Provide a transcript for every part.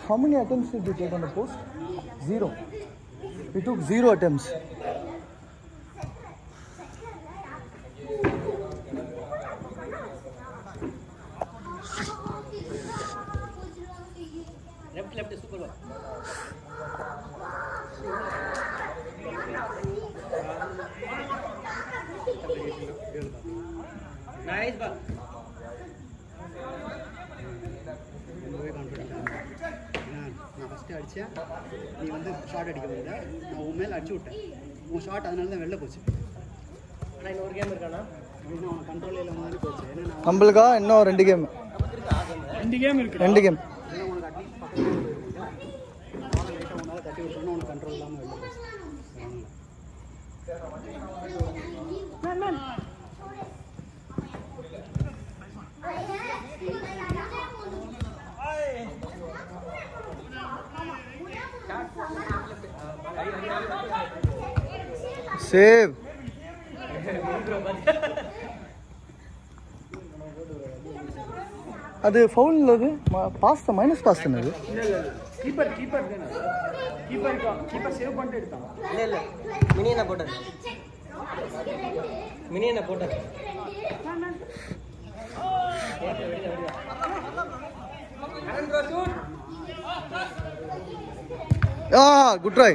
How many attempts did you take on the post? 0. We took 0 attempts. Left super ball. Nice ball. நான் first அடித்தேன், நீ வந்து short அடிக்க முடியல, நான் உன் மேலே அடிச்சு விட்டேன். உன் ஷார்ட் அதனால தான் வெளில போச்சு. ஆனால் இன்னொரு கேம் இருக்காண்ணா, இன்னும் அவன் கண்ட்ரோல் இல்லாமல் தானே போச்சு. ஏன்னா நம்மளுக்கா இன்னும் 2 கேம் இருக்கு. 2 கேம் உனக்கு அட்லீஸ்ட் லைட்டாக உன்னால் தட்டி விட்டோன்னா உனக்கு கண்ட்ரோல் இல்லாமல் வெளில போச்சு. சேவ். அது ஃபவுல் இல்லது, பாஸ் தான், மைனஸ் பாஸ் தானே அது. கீப்பர் சேவ் பண்ணிட்டு எடுத்தான். இல்லை மினி என்ன போட்டார், குட் ட்ரை.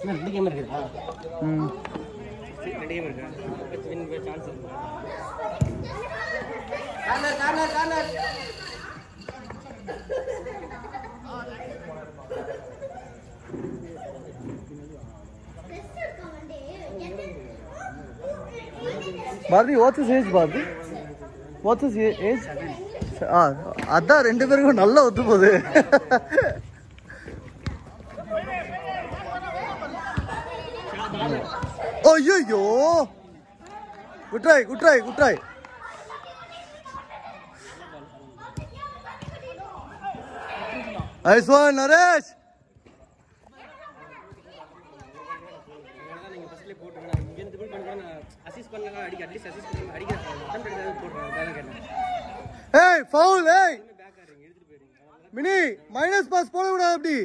ரெண்டு கேம் இருக்குதா? 2 கேம் இருக்கு. சான்ஸ் இருக்கு. Corner Bharathi, what's is age? Bharathi, what's is age? அதான் 2 பேருக்கும் நல்லா ஒத்து போகுது. ஐயோ, good try. Nice one Naresh. ஏய் ஃபவுல். ஏய் மினி, மைனஸ் பாஸ் போட விடாது அப்படி.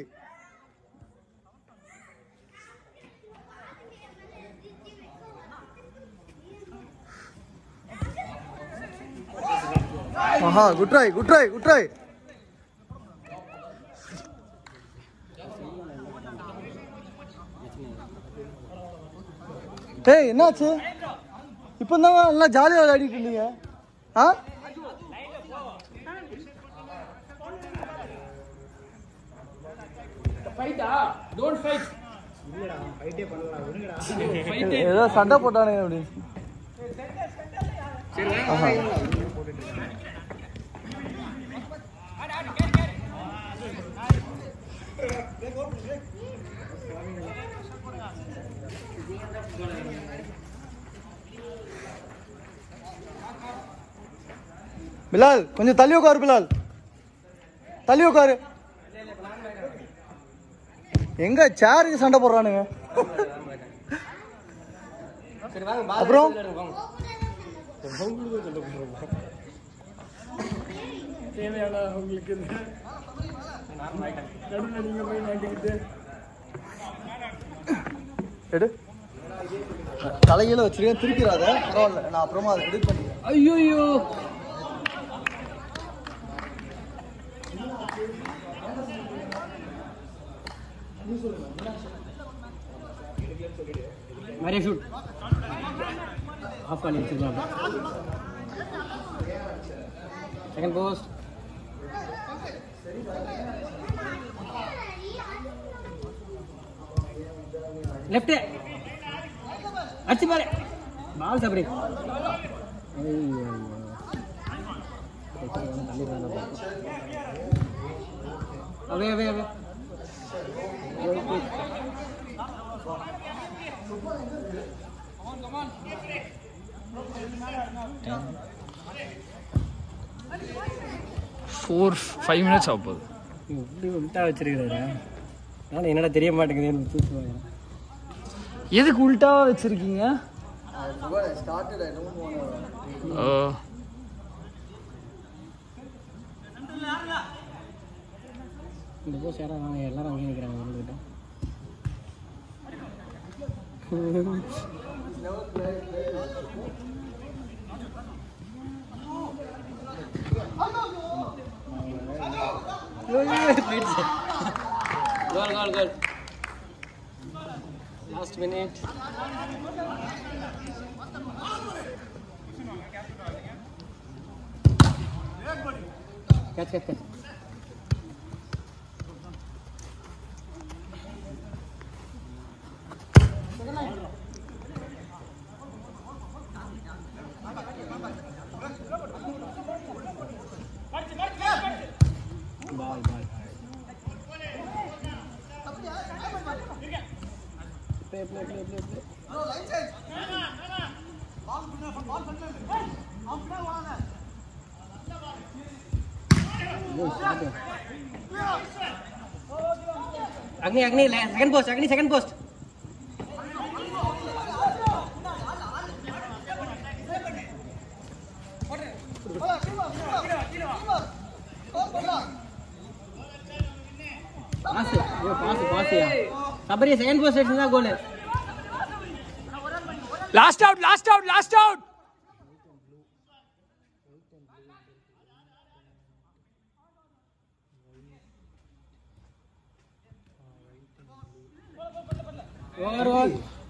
ஆஹா, குட் ட்ரை. ஏய் என்னாச்சு? இப்போ தான் நல்லா ஜாலியாக விளையாடிட்டு இருந்தீங்க. ஏதோ சண்டை போட்டானுங்க அப்படின்னு. பிலால் கொஞ்சம் தள்ளி உட்காரு. பிலால் தள்ளி உட்காரு. எங்க சேருக்கு சண்டை போடுறானுங்க. அப்புறம் எடு, தலையில வச்சிருக்கேன், திருப்பிடாத. பரவாயில்ல, நான் அப்புறமா அதை எடிட் பண்ணிக்கிறேன். ஐயோ நிறைய ஷூட் ஆஃப் பண்ணி வச்சுக்கலாம். Second post. லெஃப்ட் அடிச்சு பாரு, பால் சாப்பிடு. அவே 4-5 minutes ஆகுது. இப்படி விட்டா வச்சிருக்கிறாரு. நான் என்னடா தெரிய மாட்டேங்குது. எதுக்கு உல்டாவா வச்சிருக்கீங்க? ஓ இந்த போஸ் யாரும் எல்லாரும் அங்கேயே நிற்கிறாங்க உங்கள்கிட்ட. Goal. Last minute. Catch. Ball. Play. Agni, second post. Pass. Sabri, second post is goal. Last out. Over.